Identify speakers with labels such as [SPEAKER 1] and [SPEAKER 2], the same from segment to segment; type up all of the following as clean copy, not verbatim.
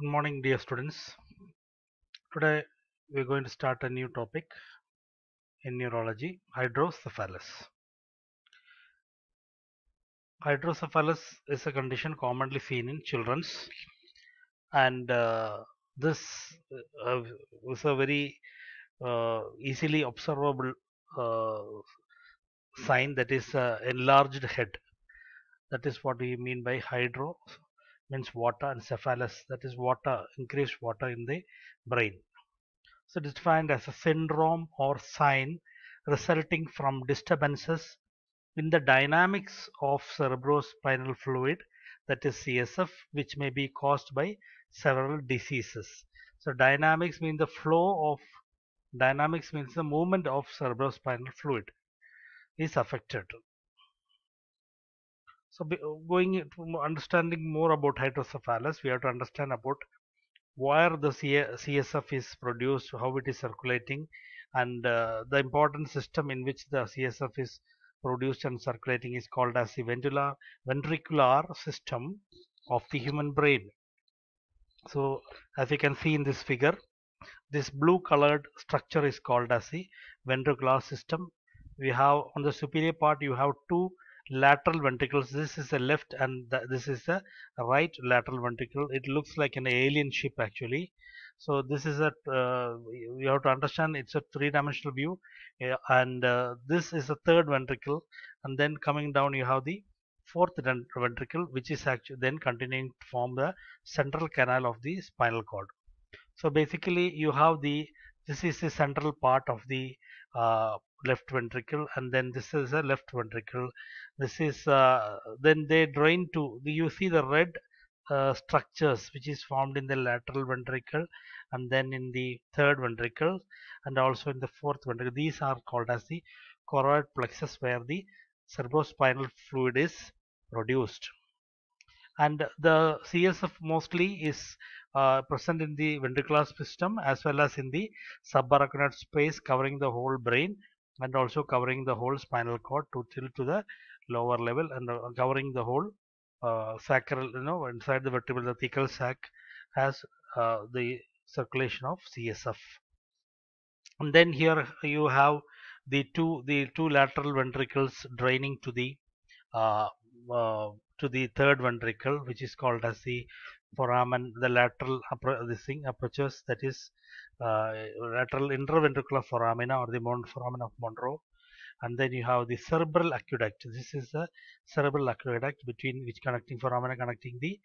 [SPEAKER 1] Good morning, dear students. Today we're going to start a new topic in neurology, hydrocephalus. Hydrocephalus is a condition commonly seen in children, and this uh, is a very easily observable uh, sign, that is enlarged head. That is what we mean by hydro, means water, and cephalus, that is water, increased water in the brain. So it is defined as a syndrome or sign resulting from disturbances in the dynamics of cerebrospinal fluid, that is CSF, which may be caused by several diseases. So dynamics means the movement of cerebrospinal fluid is affected. So going into understanding more about hydrocephalus, we have to understand about where the CSF is produced, how it is circulating, and the important system in which the CSF is produced and circulating is called as the ventricular system of the human brain. So as you can see in this figure, this blue colored structure is called as the ventricular system. We have on the superior part, you have two lateral ventricles. This is the left and this is the right lateral ventricle. It looks like an alien ship actually. So this is a you have to understand, it's a three-dimensional view, and this is the third ventricle, and then coming down you have the fourth ventricle, which is actually then continuing to form the central canal of the spinal cord. So basically you have this is the central part of the left ventricle, and then this is a left ventricle. This is then they drain to you see the red structures which is formed in the lateral ventricle, and then in the third ventricle, and also in the fourth ventricle. These are called as the choroid plexus, where the cerebrospinal fluid is produced. And the CSF mostly is present in the ventricular system as well as in the subarachnoid space, covering the whole brain and also covering the whole spinal cord till to the lower level, and covering the whole sacral, inside the vertebral, the thecal sac has the circulation of CSF. And then here you have the two lateral ventricles draining uh, uh, to the third ventricle, which is called as the foramen, the lateral this thing apertures, that is lateral interventricular foramina, or the foramen of Monro. And then you have the cerebral aqueduct. This is the cerebral aqueduct between which connecting foramina, connecting the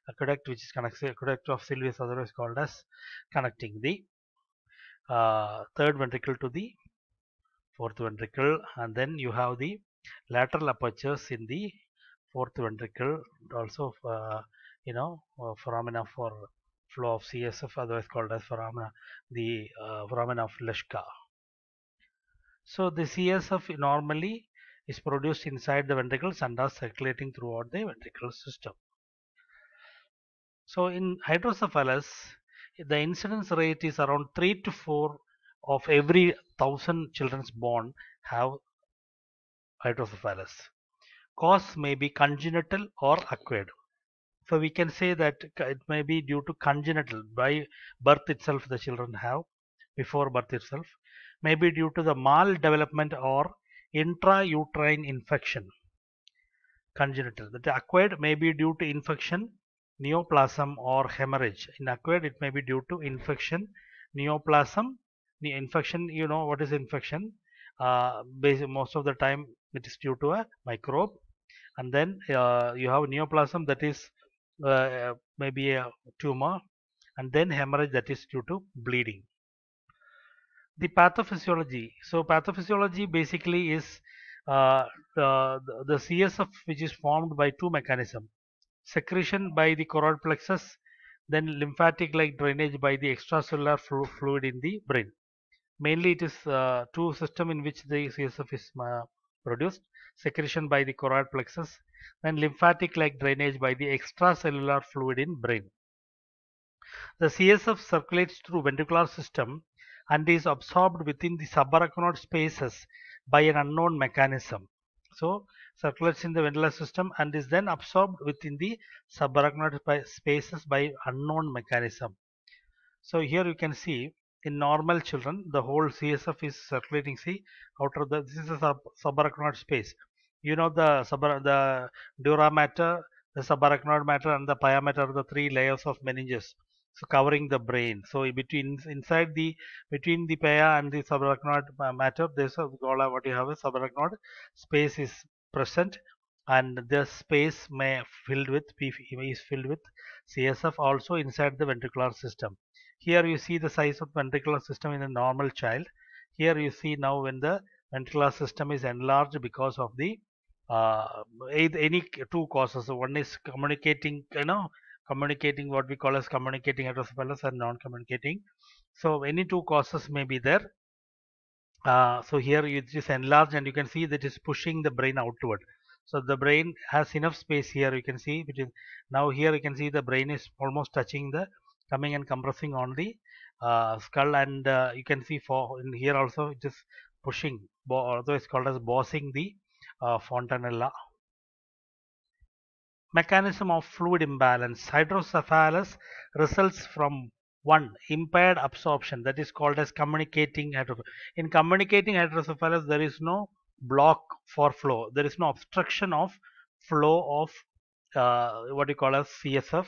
[SPEAKER 1] aqueduct, which is aqueduct of Sylvius, otherwise called as connecting the third ventricle to the fourth ventricle. And then you have the lateral apertures in the fourth ventricle, also phenomena for flow of CSF, otherwise called as phenomena of Leschka. So the CSF normally is produced inside the ventricles and are circulating throughout the ventricular system. So in hydrocephalus, the incidence rate is around 3 to 4 of every 1,000 children born have hydrocephalus. Cause may be congenital or acquired. So we can say that it may be due to congenital, by birth itself the children have, before birth itself, may be due to the maldevelopment or intrauterine infection. Congenital. That acquired may be due to infection, neoplasm, or hemorrhage. In acquired, it may be due to infection, neoplasm. The infection, you know what is infection? Most of the time it is due to a microbe, and then you have neoplasm, that is maybe a tumor, and then hemorrhage, that is due to bleeding. The pathophysiology. So pathophysiology basically is the CSF, which is formed by two mechanisms: secretion by the choroid plexus, then lymphatic like drainage by the extracellular fluid in the brain. Mainly it is two system in which the CSF is produced: secretion by the choroid plexus, then lymphatic like drainage by the extracellular fluid in brain. The CSF circulates through ventricular system and is absorbed within the subarachnoid spaces by an unknown mechanism. So circulates in the ventricular system and is then absorbed within the subarachnoid spaces by unknown mechanism. So here you can see in normal children the whole CSF is circulating. See outer this is a subarachnoid space. You know the dura mater, the subarachnoid matter, and the pia mater are the three layers of meninges. So covering the brain. So inside the between the pia and the subarachnoid matter, there's a what you have a subarachnoid space is present, and the space is filled with CSF also inside the ventricular system. Here you see the size of ventricular system in a normal child. Here you see now when the ventricular system is enlarged because of the any two causes. So one is communicating, communicating what we call as communicating hydrocephalus and non-communicating. So any two causes may be there. So here it is enlarged and you can see that is pushing the brain outward. So the brain has enough space here. You can see between now here you can see the brain is almost touching the coming and compressing on the skull, and you can see for in here also it is pushing, although it's called as bossing the fontanella. Mechanism of fluid imbalance. Hydrocephalus results from one, impaired absorption, that is called as communicating hydrocephalus. In communicating hydrocephalus there is no block for flow, there is no obstruction of flow of what you call as CSF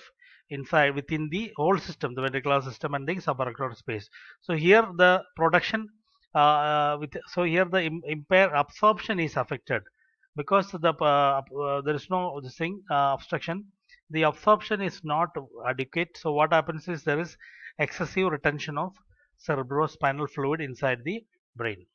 [SPEAKER 1] inside within the whole system, the ventricular system and the subarachnoid space. So here the production so here the impaired absorption is affected because there is no this thing obstruction. The absorption is not adequate. So what happens is there is excessive retention of cerebrospinal fluid inside the brain.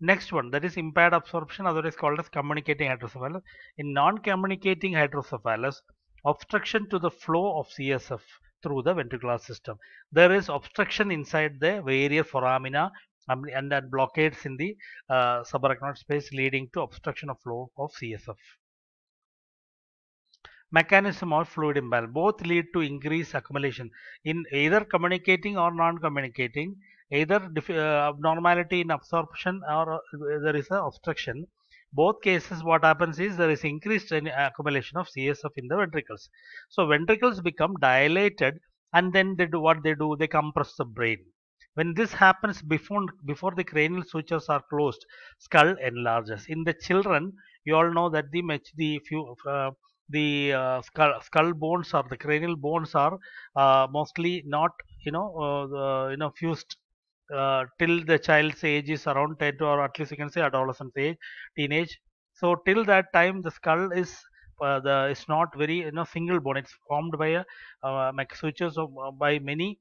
[SPEAKER 1] Next one, that is impaired absorption, otherwise called as communicating hydrocephalus. In non-communicating hydrocephalus, obstruction to the flow of CSF through the ventricular system. There is obstruction inside the various foramina and that blockades in the subarachnoid space, leading to obstruction of flow of CSF. Mechanism of fluid imbalance. Both lead to increased accumulation in either communicating or non-communicating, either abnormality in absorption or there is an obstruction. Both cases what happens is there is increased accumulation of CSF in the ventricles. So ventricles become dilated and then they do what they do, they compress the brain. When this happens before the cranial sutures are closed, skull enlarges. In the children, you all know that the skull bones or the cranial bones are mostly not fused till the child's age is around 10 to, or at least you can say adolescent age, teenage. So till that time the skull is it's not very single bone. It's formed by sutures by many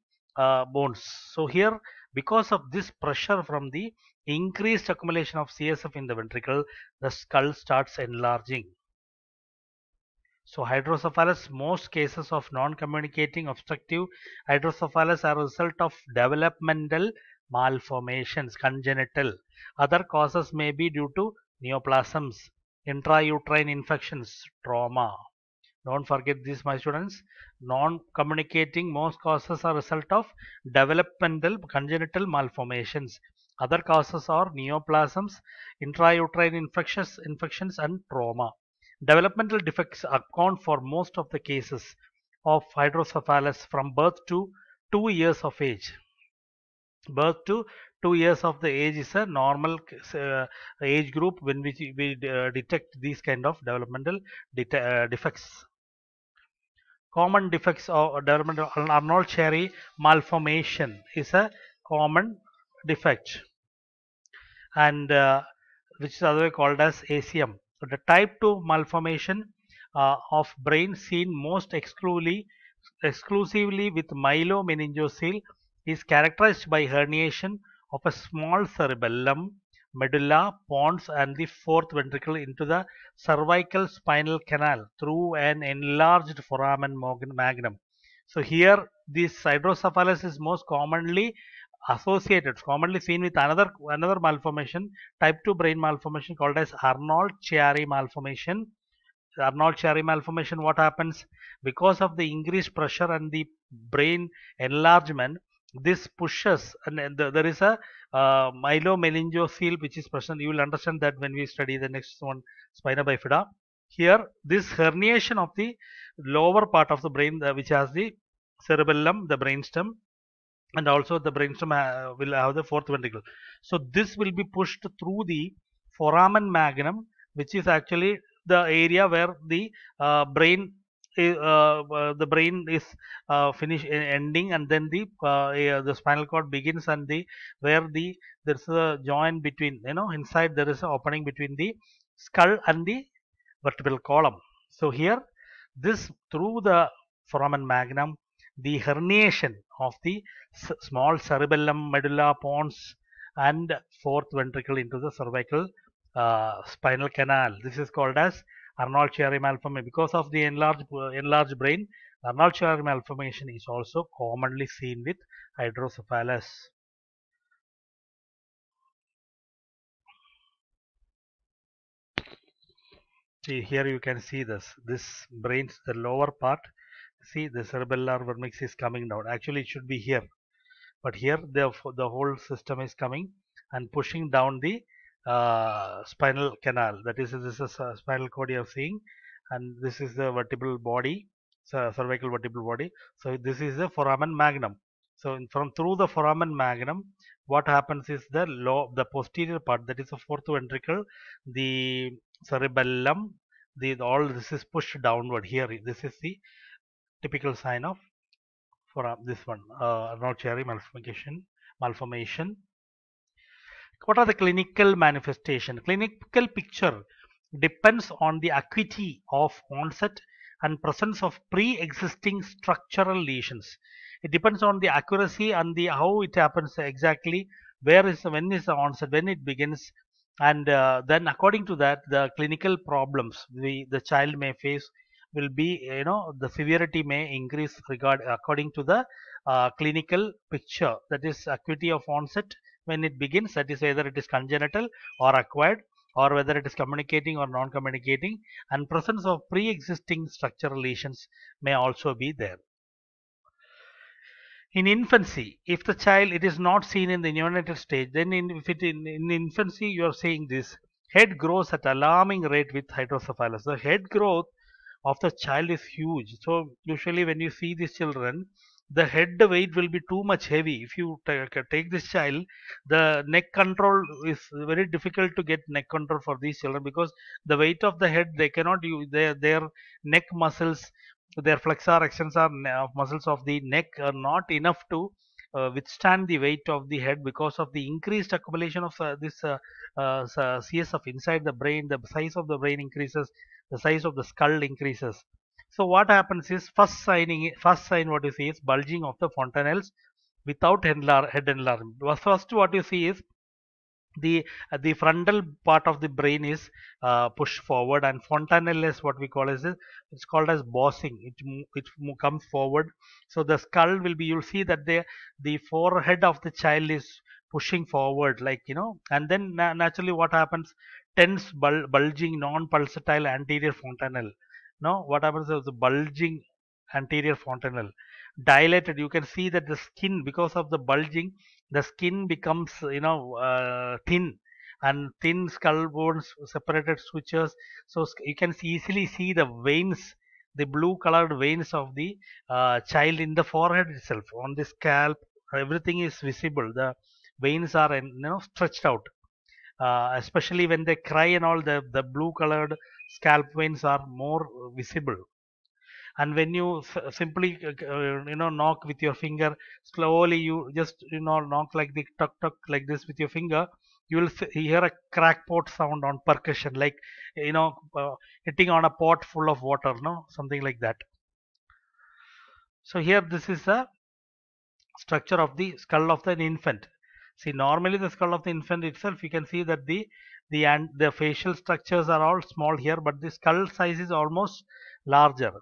[SPEAKER 1] bones. So here, because of this pressure from the increased accumulation of CSF in the ventricle, the skull starts enlarging. So hydrocephalus, most cases of non-communicating obstructive hydrocephalus are a result of developmental malformations, congenital. Other causes may be due to neoplasms, intrauterine infections, trauma. Don't forget this, my students. Non-communicating, most causes are a result of developmental congenital malformations. Other causes are neoplasms, intrauterine infections and trauma. Developmental defects account for most of the cases of hydrocephalus from birth to 2 years of age. Birth to 2 years of the age is a normal age group when we detect these kind of developmental defects. Common defects of developmental Arnold-Chiari malformation is a common defect, and which is otherwise called as ACM. The type 2 malformation of brain seen most exclusively with myelomeningocele is characterized by herniation of a small cerebellum, medulla, pons, and the fourth ventricle into the cervical spinal canal through an enlarged foramen magnum. So here this hydrocephalus is most commonly commonly seen with another malformation, type 2 brain malformation called as Arnold-Chiari malformation. Arnold-Chiari malformation, what happens? Because of the increased pressure and the brain enlargement, this pushes, and then there is a myelomeningocele which is present. You will understand that when we study the next one, spina bifida. Here, this herniation of the lower part of the brain, which has the cerebellum, the brainstem, and also the brainstem will have the fourth ventricle. So this will be pushed through the foramen magnum, which is actually the area where the brain is ending, and then the spinal cord begins, and where there's a joint between, inside there is an opening between the skull and the vertebral column. So here, this through the foramen magnum, the herniation of the small cerebellum, medulla pons, and fourth ventricle into the cervical spinal canal. This is called as Arnold-Chiari malformation. Because of the enlarged brain, Arnold-Chiari malformation is also commonly seen with hydrocephalus. See, here you can see this brain's the lower part. See, the cerebellar vermix is coming down. Actually, it should be here, but here the whole system is coming and pushing down the spinal canal. That is, this is a spinal cord you are seeing, and this is the vertebral body, cervical vertebral body. So this is the foramen magnum. So from through the foramen magnum, what happens is the posterior part, that is the fourth ventricle, the cerebellum, all this is pushed downward here. This is the typical sign of for this one, Arnold-Chiari malformation. What are the clinical manifestation? Clinical picture depends on the acuity of onset and presence of pre-existing structural lesions. It depends on the accuracy and the how it happens exactly, when is the onset, when it begins, and then according to that, the clinical problems the child may face will be, the severity may increase according to the clinical picture. That is acuity of onset when it begins, that is either it is congenital or acquired, or whether it is communicating or non-communicating, and presence of pre-existing structural lesions may also be there. In infancy, if the child, it is not seen in the neonatal stage, then in infancy you are saying this head grows at alarming rate with hydrocephalus. The head growth of the child is huge. So usually when you see these children, the head weight will be too much heavy. If you take this child, the neck control is very difficult to get neck control for these children, because the weight of the head, they cannot use their neck muscles, their flexor extensor muscles of the neck are not enough to withstand the weight of the head, because of the increased accumulation of this CSF inside the brain. The size of the brain increases, the size of the skull increases. So what happens is, first sign what you see is bulging of the fontanelles without head enlargement. First what you see is the frontal part of the brain is pushed forward, and fontanelle is what we call as it's called as bossing. It comes forward. So the skull will be, you'll see that the forehead of the child is pushing forward, like, and then naturally what happens, tense bulging non-pulsatile anterior fontanelle. No, what happens is the bulging anterior fontanelle dilated. You can see that the skin, because of the bulging, the skin becomes, thin, and thin skull bones, separated sutures. So you can easily see the veins, the blue colored veins of the child in the forehead itself, on the scalp. Everything is visible. The veins are, stretched out, especially when they cry and all, the blue colored scalp veins are more visible. And when you simply knock with your finger slowly, you just, knock like the tuck tuck like this with your finger, you will hear a crackpot sound on percussion, like, hitting on a pot full of water, no, something like that. So here, this is the structure of the skull of the infant. See, normally the skull of the infant itself, you can see that the facial structures are all small here, but the skull size is almost larger.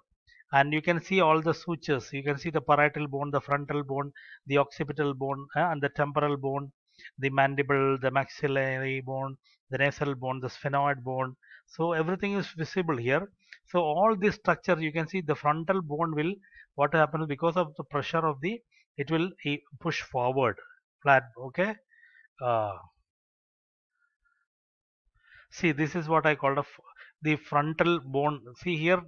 [SPEAKER 1] And you can see all the sutures. You can see the parietal bone, the frontal bone, the occipital bone, and the temporal bone, the mandible, the maxillary bone, the nasal bone, the sphenoid bone. So everything is visible here. So all this structure, you can see the frontal bone will, what happens, because of the pressure of the it will push forward flat. Okay. See, this is what I called the frontal bone. See here,